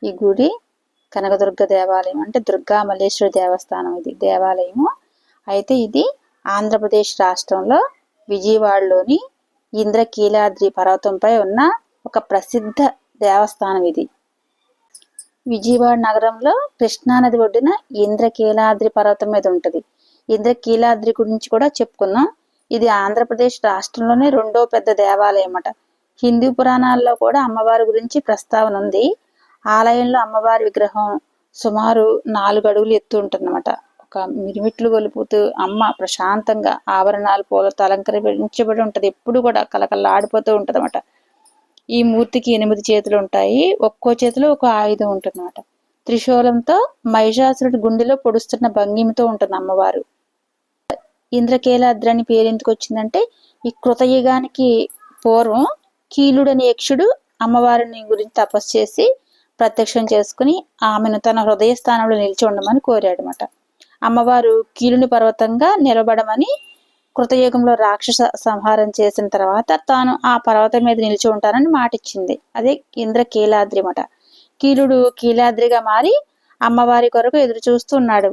ఈ గుడి కనకదుర్గ దేవాలయం అంటే దుర్గా మల్లేశ్వరి దేవస్థానం ఇది దేవాలయము. అయితే ఇది ఆంధ్రప్రదేశ్ రాష్ట్రంలో విజయవాడలోని ఇంద్రకీలాద్రి పర్వతంపై ఉన్న ఒక ప్రసిద్ధ దేవస్థానం ఇది. విజయవాడ నగరంలో కృష్ణానది ఒడ్డున ఇంద్రకీలాద్రి పర్వతం మీద ఉంటుంది. ఇంద్రకీలాద్రి గురించి కూడా చెప్పుకున్నాం. ఇది ఆంధ్రప్రదేశ్ రాష్ట్రంలోనే రెండో పెద్ద దేవాలయం అట. హిందూ పురాణాల్లో కూడా అమ్మవారి గురించి ప్రస్తావన ఉంది. ఆలయంలో అమ్మవారి విగ్రహం సుమారు 4 అడుగులు ఎత్తు ఉంటుందన్నమాట. ఒక మిరిమిట్లు గొలుపుతూ అమ్మ ప్రశాంతంగా ఆభరణాలు పూలతో అలంకరించబడి ఉంటది. ఎప్పుడు కూడా కలకల్లాడిపోతూ ఉంటదన్నమాట. ఈ మూర్తికి 8 చేతులు ఉంటాయి. ఒక్కో చేతిలో ఒక ఆయుధం ఉంటుందన్నమాట. త్రిశూలంతో మహిషాసురుడి గుండెలో పొడుస్తున్న భంగిమతో ఉంటుంది అమ్మవారు. ఇంద్రకీలాద్రి అని పేరు ఎందుకు వచ్చిందంటే ఈ కృతయుగానికి పూర్వం కీలుడని యక్షుడు అమ్మవారిని గురించి తపస్సు చేసి ప్రత్యక్షం చేసుకుని ఆమెను తన హృదయ స్థానంలో నిలిచి ఉండమని కోరాడనమాట. అమ్మవారు కీలుని పర్వతంగా నిలబడమని కృతయుగంలో రాక్షస సంహారం చేసిన తర్వాత తాను ఆ పర్వతం మీద నిలిచి ఉంటానని మాటిచ్చింది. అదే ఇంద్రకీలాద్రి మాట. కీలుడు కీలాద్రిగా మారి అమ్మవారి కొరకు ఎదురు చూస్తున్నాడు.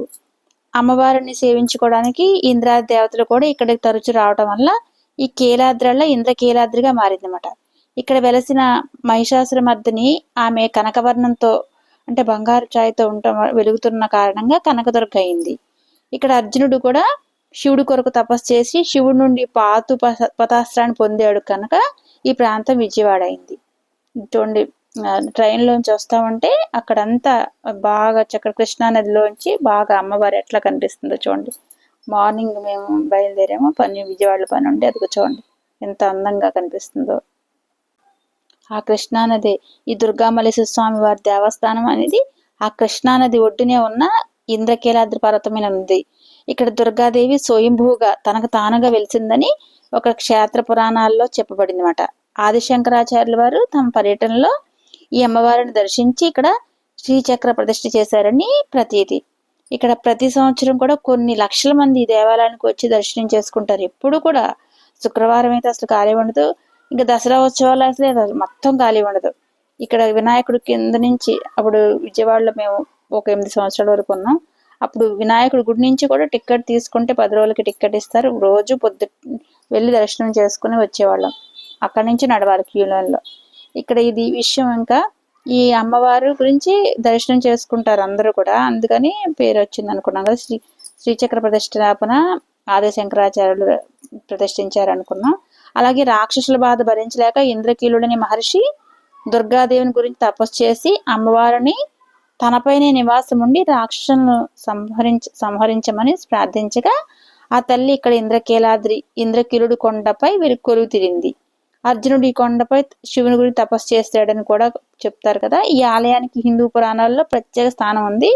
అమ్మవారిని సేవించుకోవడానికి ఇంద్రాది దేవతలు కూడా ఇక్కడికి తరచు రావటం వల్ల ఈ కీలాద్రిలో ఇంద్రకీలాద్రిగా మారిందన్నమాట. ఇక్కడ వెలసిన మహిషాసురమర్దిని ఆమె కనకవర్ణంతో అంటే బంగారు ఛాయతో వెలుగుతున్న కారణంగా కనకదుర్గ అయింది. ఇక్కడ అర్జునుడు కూడా శివుడి కొరకు తపస్సు చేసి శివుడి నుండి పతాస్త్రాన్ని పొందాడు కనుక ఈ ప్రాంతం విజయవాడ అయింది. చూడండి, ట్రైన్లోంచి వస్తామంటే అక్కడంతా బాగా చక్కగా కృష్ణానదిలోంచి బాగా అమ్మవారు ఎట్లా కనిపిస్తుందో చూడండి. మార్నింగ్ మేము బయలుదేరాము, విజయవాడలో పని ఉండి అది చూడండి ఎంత అందంగా కనిపిస్తుందో. ఆ కృష్ణానది ఈ దుర్గామల్లేశ్వర స్వామి వారి దేవస్థానం అనేది ఆ కృష్ణానది ఒడ్డునే ఉన్న ఇంద్రకీలాద్రి పర్వతం మీద ఉంది. ఇక్కడ దుర్గాదేవి స్వయంభూగా తనకు తానుగా వెలిసిందని ఒక క్షేత్ర పురాణాల్లో చెప్పబడింది అన్నమాట. ఆదిశంకరాచార్యుల వారు తమ పర్యటనలో ఈ అమ్మవారిని దర్శించి ఇక్కడ శ్రీచక్ర ప్రతిష్ఠ చేశారని ప్రతీతి. ఇక్కడ ప్రతి సంవత్సరం కూడా కొన్ని లక్షల మంది ఈ దేవాలయానికి వచ్చి దర్శనం చేసుకుంటారు. ఎప్పుడు కూడా శుక్రవారం అయితే అసలు ఖాళీ ఉండదు. ఇంకా దసరా ఉత్సవాలు అసలు మొత్తం ఖాళీ ఉండదు. ఇక్కడ వినాయకుడి కింద నుంచి అప్పుడు విజయవాడలో మేము ఒక 8 సంవత్సరాల వరకు ఉన్నాం. అప్పుడు వినాయకుడి గుడి నుంచి కూడా టికెట్ తీసుకుంటే 10 రోజులకి టికెట్ ఇస్తారు. రోజు వెళ్ళి దర్శనం చేసుకుని వచ్చేవాళ్ళం. అక్కడి నుంచి నడవాలి క్యూ లైన్లో. ఇక్కడ ఇది విషయం. ఇంకా ఈ అమ్మవారు గురించి దర్శనం చేసుకుంటారు అందరూ కూడా, అందుకని పేరు వచ్చింది అనుకున్నాం కదా. శ్రీచక్ర ప్రతిష్టాపన ఆదిశంకరాచార్యులు ప్రతిష్ఠించారు అనుకున్నాం. అలాగే రాక్షసుల బాధ భరించలేక ఇంద్రకీలుడని మహర్షి దుర్గాదేవిని గురించి తపస్సు చేసి అమ్మవారిని తనపైనే నివాసం ఉండి రాక్షసులను సంహరించమని ప్రార్థించగా ఆ తల్లి ఇక్కడ ఇంద్రకీలుడు కొండపై వీరికి కొలువు తిరింది. అర్జునుడు ఈ కొండపై శివుని గురించి తపస్సు చేస్తాడని కూడా చెప్తారు కదా. ఈ ఆలయానికి హిందూ పురాణాల్లో ప్రత్యేక స్థానం ఉంది.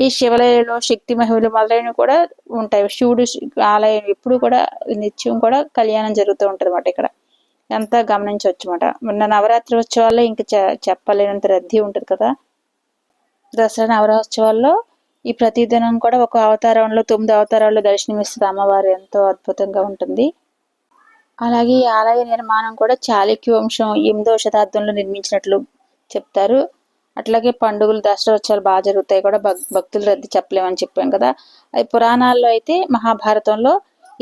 ఈ శివాలయంలో శక్తి మహిమలు మొదలైనవి కూడా ఉంటాయి. శివుడు ఆలయం ఎప్పుడు కూడా నిత్యం కూడా కళ్యాణం జరుగుతూ ఉంటుంది అన్నమాట. ఇక్కడ అంతా గమనించవచ్చు అన్నమాట. మొన్న నవరాత్రి ఉత్సవాల్లో ఇంకా చెప్పలేనంత రద్దీ ఉంటుంది కదా. దసరా నవరాత్రోత్సవాల్లో ఈ ప్రతిదినం కూడా ఒక అవతారంలో 9 అవతారాల్లో దర్శనమిస్తుంది అమ్మవారు. ఎంతో అద్భుతంగా ఉంటుంది. అలాగే ఈ ఆలయ నిర్మాణం కూడా చాళుక్య వంశం 8వ శతాబ్దంలో నిర్మించినట్లు చెప్తారు. అట్లాగే పండుగలు దసరా ఉత్సవాలు బాగా జరుగుతాయి కూడా. భక్తులు రద్దీ చెప్పలేమని చెప్పాం కదా. అది పురాణాల్లో అయితే మహాభారతంలో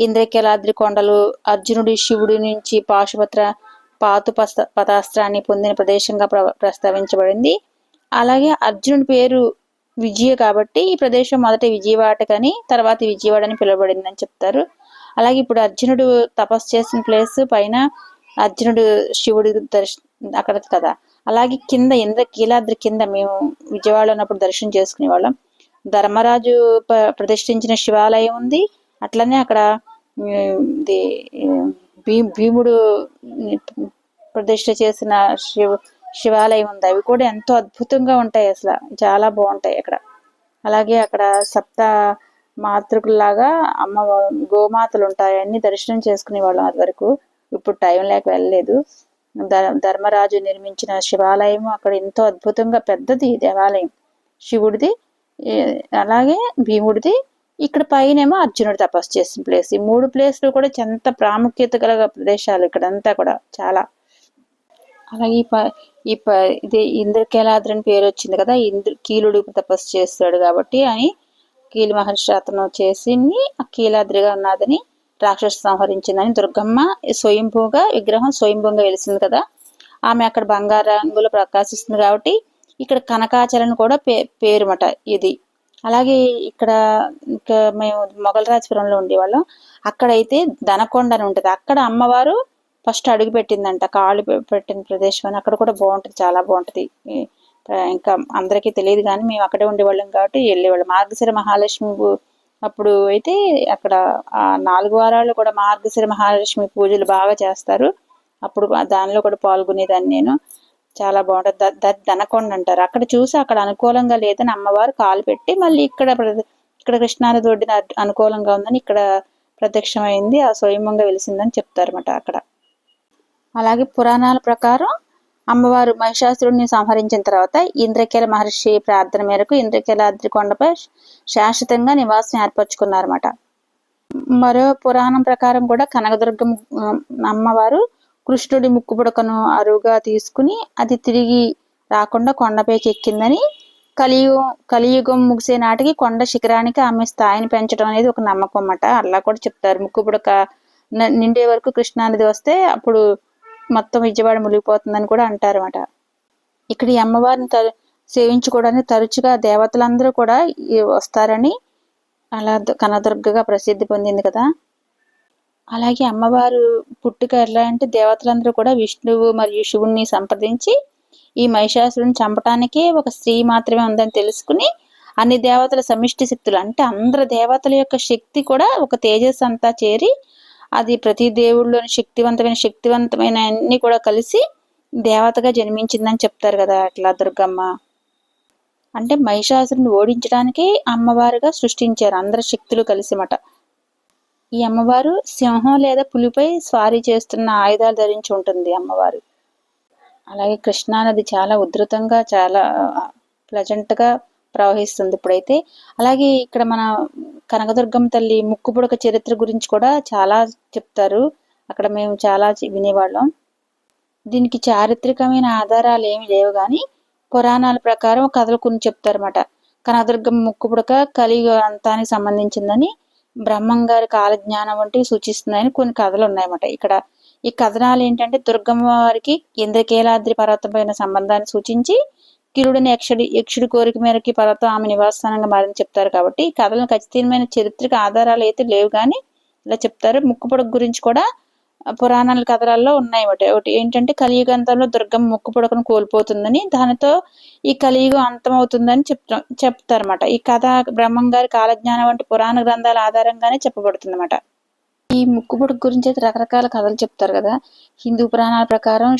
ఇంద్రకీలాద్రి కొండలు అర్జునుడి శివుడి నుంచి పతాస్త్రాన్ని పొందిన ప్రదేశంగా ప్రస్తావించబడింది. అలాగే అర్జునుడి పేరు విజయ కాబట్టి ఈ ప్రదేశం మొదట విజయవాడకని తర్వాత విజయవాడ అని పిలువబడిందని చెప్తారు. అలాగే ఇప్పుడు అర్జునుడు తపస్సు చేసిన ప్లేస్ పైన అర్జునుడు శివుడి అక్కడ కదా. అలాగే కింద ఇంద్రకీలాద్రి కింద మేము విజయవాడలో ఉన్నప్పుడు దర్శనం చేసుకునే వాళ్ళం. ధర్మరాజు ప్రతిష్ఠించిన శివాలయం ఉంది. అట్లనే అక్కడ భీముడు ప్రతిష్ఠ చేసిన శివాలయం ఉంది. అవి కూడా ఎంతో అద్భుతంగా ఉంటాయి, అసలు చాలా బాగుంటాయి అక్కడ. అలాగే అక్కడ సప్త మాతృకుల్లాగా గోమాతలు ఉంటాయి. అన్ని దర్శనం చేసుకునే వాళ్ళం అది వరకు. ఇప్పుడు టైం లేక వెళ్ళలేదు. ధర్మరాజు నిర్మించిన శివాలయం అక్కడ ఎంతో అద్భుతంగా పెద్దది దేవాలయం శివుడిది, అలాగే భీముడిది. ఇక్కడ పైనేమో అర్జునుడు తపస్సు చేసిన ప్లేస్. ఈ 3 ప్లేస్లు కూడా ఎంత ప్రాముఖ్యత గల ప్రదేశాలు ఇక్కడంతా కూడా చాలా. అలాగే ఇది ఇంద్రకీలాద్రి అని పేరు వచ్చింది కదా, కీలుడు తపస్సు చేస్తాడు కాబట్టి అని కీలు మహర్షి అతను చేసి ఆ కీలాద్రిగా ఉన్నదని రాక్షస సంహరించిందని దుర్గమ్మ స్వయంభూగా విగ్రహం స్వయంభూగా వెలిసింది కదా, ఆమె అక్కడ బంగారు రంగులో ప్రకాశిస్తుంది కాబట్టి ఇక్కడ కనకాచలం కూడా పేరుమట ఇది. అలాగే ఇక్కడ ఇంకా మేము మొగలరాజపురంలో ఉండేవాళ్ళం, అక్కడైతే దనకొండ అని ఉంటుంది, అక్కడ అమ్మవారు ఫస్ట్ అడుగు పెట్టిందంట, కాళ్ళు పెట్టిన ప్రదేశం అని. అక్కడ కూడా బాగుంటుంది, చాలా బాగుంటుంది. ఇంకా అందరికీ తెలియదు కానీ మేము అక్కడే ఉండేవాళ్ళం కాబట్టి వెళ్ళేవాళ్ళం. మార్గశిర మహాలక్ష్మి అప్పుడు అయితే అక్కడ ఆ 4 వారాలు కూడా మార్గశిర మహాలక్ష్మి పూజలు బాగా చేస్తారు. అప్పుడు దానిలో కూడా పాల్గొనేదాన్ని నేను. చాలా బాగుంటుంది. దనకొండ అంటారు. అక్కడ చూసి అక్కడ అనుకూలంగా లేదని అమ్మవారు కాలు పెట్టి మళ్ళీ ఇక్కడ కృష్ణానది ఒడ్డున అనుకూలంగా ఉందని ఇక్కడ ప్రత్యక్షమైంది, ఆ స్వయంగా వెలిసిందని చెప్తారన్నమాట అక్కడ. అలాగే పురాణాల ప్రకారం అమ్మవారు మహిషాసురుడిని సంహరించిన తర్వాత ఇంద్రకీల మహర్షి ప్రార్థన మేరకు ఇంద్రకీలాద్రి కొండపై శాశ్వతంగా నివాసం ఏర్పరచుకున్నారన్నమాట. మరో పురాణం ప్రకారం కూడా కనకదుర్గం అమ్మవారు కృష్ణుడి ముక్కుపుడకను అరువుగా తీసుకుని అది తిరిగి రాకుండా కొండపైకి ఎక్కిందని, కలియుగం ముగిసే నాటికి కొండ శిఖరానికి ఆమె స్థాయిని పెంచడం అనేది ఒక నమ్మకం అన్నమాట. అలా కూడా చెప్తారు. ముక్కుపుడక నిండే వరకు కృష్ణానది వస్తే అప్పుడు మొత్తం విజయవాడ మునిగిపోతుందని కూడా అంటారన్నమాట. ఇక్కడ ఈ అమ్మవారిని సేవించుకోవడానికి తరచుగా దేవతలందరూ కూడా వస్తారని అలా కనదుర్గగా ప్రసిద్ధి పొందింది కదా. అలాగే అమ్మవారు పుట్టుక ఎలా అంటే దేవతలందరూ కూడా విష్ణువు మరియు శివుణ్ణి సంప్రదించి ఈ మహిషాసురుని చంపటానికే ఒక స్త్రీ మాత్రమే ఉందని తెలుసుకుని అన్ని దేవతల సమిష్టి శక్తులు అంటే అందరు దేవతల యొక్క శక్తి కూడా ఒక తేజస్సు అంతా చేరి అది ప్రతి దేవుళ్ళలోని శక్తివంతమైన అన్ని కూడా కలిసి దేవతగా జన్మించిందని చెప్తారు కదా. అట్లా దుర్గమ్మ అంటే మహిషాసురుని ఓడించడానికి అమ్మవారుగా సృష్టించారు అందరి శక్తులు కలిసి మాట. ఈ అమ్మవారు సింహం లేదా పులిపై స్వారీ చేస్తున్న ఆయుధాలు ధరించి ఉంటుంది అమ్మవారు. అలాగే కృష్ణానది చాలా ఉధృతంగా చాలా ప్లెజెంట్గా ప్రవహిస్తుంది ఇప్పుడైతే. అలాగే ఇక్కడ మన కనకదుర్గమ్మ తల్లి ముక్కుపుడక చరిత్ర గురించి కూడా చాలా చెప్తారు, అక్కడ మేము చాలా వినేవాళ్ళం. దీనికి చారిత్రకమైన ఆధారాలు ఏమి లేవు కానీ పురాణాల ప్రకారం కథలు కొన్ని చెప్తారన్నమాట. కనకదుర్గమ్మ ముక్కుపుడక కలియుగ అంతానికి సంబంధించిందని, బ్రహ్మంగారి కాలజ్ఞానం వంటివి సూచిస్తుందని కొన్ని కథలు ఉన్నాయన్నమాట. ఇక్కడ ఈ కథనాలు ఏంటంటే దుర్గమ్మ వారికి ఇంద్రకీలాద్రి పర్వతం పైన సంబంధాన్ని సూచించి కిరుడిని యక్షుడి కోరిక మేరకి పర్వతం ఆమె నివాసస్థానంగా మారని చెప్తారు. కాబట్టి ఈ కథలను ఖచ్చితమైన చారిత్రక ఆధారాలు అయితే లేవు కానీ ఇలా చెప్తారు. ముక్కుపుడక గురించి కూడా పురాణాల కథలలో ఉన్నాయి. ఒకటి ఏంటంటే కలియుగంతంలో దుర్గమ్మ ముక్కుపుడకను కోల్పోతుందని, దానితో ఈ కలియుగం అంతమవుతుందని చెప్తారన్నమాట. ఈ కథ బ్రహ్మంగారి కాలజ్ఞానం వంటి పురాణ గ్రంథాల ఆధారంగానే చెప్పబడుతుంది అన్నమాట. ఈ ముక్కుపుడక గురించి అయితే రకరకాల కథలు చెప్తారు కదా. హిందూ పురాణాల ప్రకారం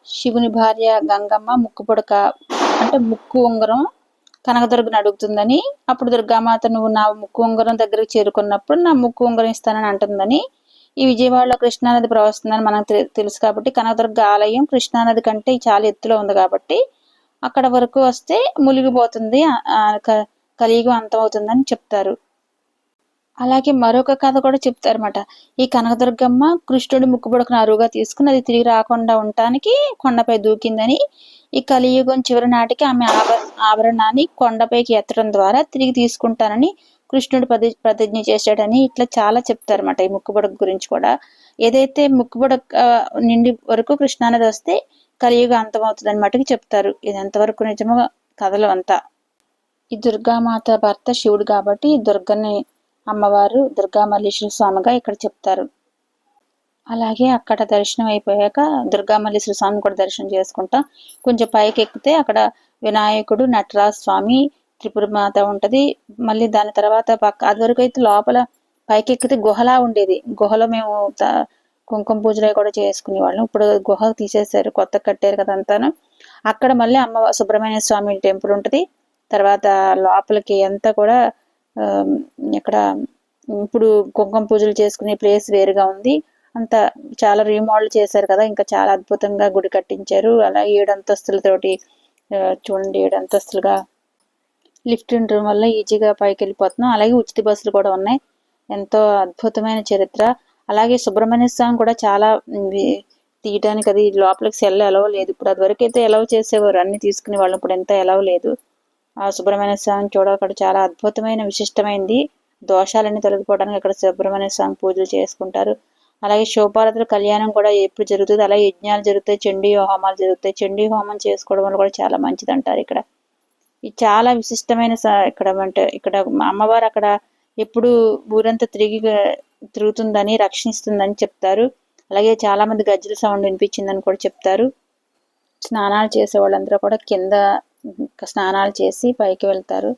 శివుని భార్య గంగమ్మ ముక్కుపుడక అంటే ముక్కు ఉంగరం కనకదుర్గను అడుగుతుందని, అప్పుడు దుర్గామాత నువ్వు నా ముక్కు ఉంగరం దగ్గరికి చేరుకున్నప్పుడు నా ముక్కు ఉంగరం ఇస్తానని అంటుందని. ఈ విజయవాడలో కృష్ణానది ప్రవహిస్తుందని మనకు తెలుసు కాబట్టి కనకదుర్గ ఆలయం కృష్ణానది కంటే చాలా ఎత్తులో ఉంది కాబట్టి అక్కడ వరకు వస్తే మునిగిపోతుంది, కలియుగం అంతమవుతుందని చెప్తారు. అలాగే మరొక కథ కూడా చెప్తారన్నమాట. ఈ కనకదుర్గమ్మ కృష్ణుడి ముక్కుపుడకను అరువుగా తీసుకుని అది తిరిగి రాకుండా ఉండటానికి కొండపై దూకిందని, ఈ కలియుగం చివరి నాటికి ఆమె ఆభరణాన్ని కొండపైకి ఎత్తడం ద్వారా తిరిగి తీసుకుంటానని కృష్ణుడు ప్రతిజ్ఞ చేశాడని ఇట్లా చాలా చెప్తారన్నమాట. ఈ ముక్కుపుడక గురించి కూడా ఏదైతే ముక్కుపుడక నిండి వరకు కృష్ణానది వస్తే కలియుగం అంతమవుతుంది మటుకు చెప్తారు. ఇది ఎంతవరకు నిజమో కథలు అంతా. ఈ దుర్గామాత భర్త శివుడు కాబట్టి దుర్గని అమ్మవారు దుర్గామల్లేశ్వర స్వామిగా ఇక్కడ చెప్తారు. అలాగే అక్కడ దర్శనం అయిపోయాక దుర్గామల్లేశ్వర స్వామిని కూడా దర్శనం చేసుకుంటాం. కొంచెం పైకి ఎక్కితే అక్కడ వినాయకుడు, నటరాజ స్వామి, త్రిపుర మాత ఉంటది. మళ్ళీ దాని తర్వాత అది వరకు అయితే లోపల పైకి ఎక్కితే గుహలా ఉండేది. గుహలో మేము కుంకుమ పూజలు కూడా చేసుకునే వాళ్ళం. ఇప్పుడు గుహ తీసేశారు, కొత్త కట్టారు కదా అంతాను. అక్కడ మళ్ళీ సుబ్రహ్మణ్య స్వామి టెంపుల్ ఉంటుంది. తర్వాత లోపలికి అంతా కూడా ఇక్కడ ఇప్పుడు కుంకుమ పూజలు చేసుకునే ప్లేస్ వేరుగా ఉంది. అంతా చాలా రీమోడల్ చేశారు కదా, ఇంకా చాలా అద్భుతంగా గుడి కట్టించారు. అలా 7 అంతస్తులతోటి చూడండి, 7 అంతస్తులుగా లిఫ్ట్ ఉండడం వల్ల ఈజీగా పైకి వెళ్ళిపోతున్నాం. అలాగే ఉచిత బస్సులు కూడా ఉన్నాయి. ఎంతో అద్భుతమైన చరిత్ర. అలాగే సుబ్రహ్మణ్య స్వామి కూడా చాలా తీయటానికి అది లోపలికి సెల్ ఎలవ్ లేదు. ఇప్పుడు అది వరకు అయితే ఎలవ్ చేసేవారు, అన్ని తీసుకునే వాళ్ళు. ఇప్పుడు ఎంత ఎలవ్ లేదు. ఆ సుబ్రహ్మణ్య స్వామి అక్కడ చాలా అద్భుతమైన విశిష్టమైంది. దోషాలన్నీ తొలగిపోవడానికి అక్కడ సుబ్రహ్మణ్య స్వామి పూజలు చేసుకుంటారు. అలాగే శివపార్వతుల కళ్యాణం కూడా ఎప్పుడు జరుగుతుంది. అలాగే యజ్ఞాలు జరుగుతాయి, చండీ హోమాలు జరుగుతాయి. చండీ హోమం చేసుకోవడం వల్ల కూడా చాలా మంచిది అంటారు ఇక్కడ. ఇది చాలా విశిష్టమైన ఇక్కడ అంటే ఇక్కడ అమ్మవారు అక్కడ ఎప్పుడు ఊరంతా తిరుగుతుందని, రక్షిస్తుందని చెప్తారు. అలాగే చాలా మంది గజ్జల సౌండ్ వినిపించిందని కూడా చెప్తారు. స్నానాలు చేసే వాళ్ళందరూ కూడా కింద స్నానాలు చేసి పైకి వెళ్తారు.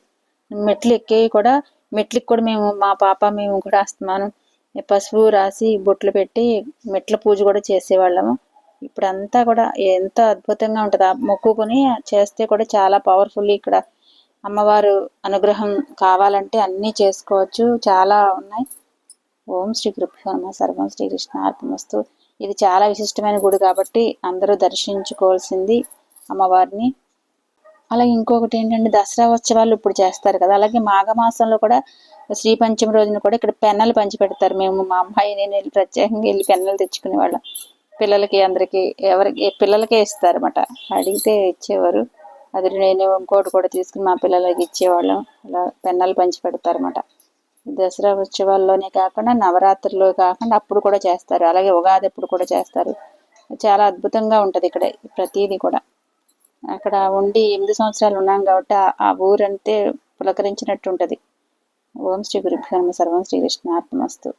మెట్లు ఎక్కేవి కూడా, మెట్లకి కూడా మా పాప మేము కూడా అస్తమానం పసుపు రాసి బొట్లు పెట్టి మెట్ల పూజ కూడా చేసేవాళ్ళము. ఇప్పుడంతా కూడా ఎంత అద్భుతంగా ఉంటుంది. మొక్కుకొని చేస్తే కూడా చాలా పవర్ఫుల్. ఇక్కడ అమ్మవారు అనుగ్రహం కావాలంటే అన్నీ చేసుకోవచ్చు, చాలా ఉన్నాయి. ఓం శ్రీ గురుభ్యో నమః. సర్వం శ్రీకృష్ణార్పణమస్తు. ఇది చాలా విశిష్టమైన గుడి కాబట్టి అందరూ దర్శించుకోవాల్సింది అమ్మవారిని. అలాగే ఇంకొకటి ఏంటంటే దసరా ఉత్సవాలు ఇప్పుడు చేస్తారు కదా, అలాగే మాఘమాసంలో కూడా శ్రీ పంచమి రోజున కూడా ఇక్కడ పెన్నలు పంచి పెడతారు. మేము మా అమ్మాయి నేను వెళ్ళి ప్రత్యేకంగా వెళ్ళి పెన్నలు తెచ్చుకునే వాళ్ళం. పిల్లలకి అందరికి ఎవరికి పిల్లలకే ఇస్తారన్నమాట. అడిగితే ఇచ్చేవారు. అది నేను ఇంకోటి కూడా తీసుకుని మా పిల్లలకి ఇచ్చేవాళ్ళం. అలా పెన్నలు పంచి పెడతారన్నమాట. దసరా ఉత్సవాల్లోనే కాకుండా నవరాత్రుల్లో కాకుండా అప్పుడు కూడా చేస్తారు. అలాగే ఉగాది అప్పుడు కూడా చేస్తారు. చాలా అద్భుతంగా ఉంటుంది ఇక్కడ ప్రతిదీ కూడా. అక్కడ ఉండి 8 సంవత్సరాలు ఉన్నాం కాబట్టి ఆ ఊరంతే పులకరించినట్టు ఉంటుంది. ఓం శ్రీ గురుభ్యో నమః. సర్వం శ్రీకృష్ణార్పణమస్తు.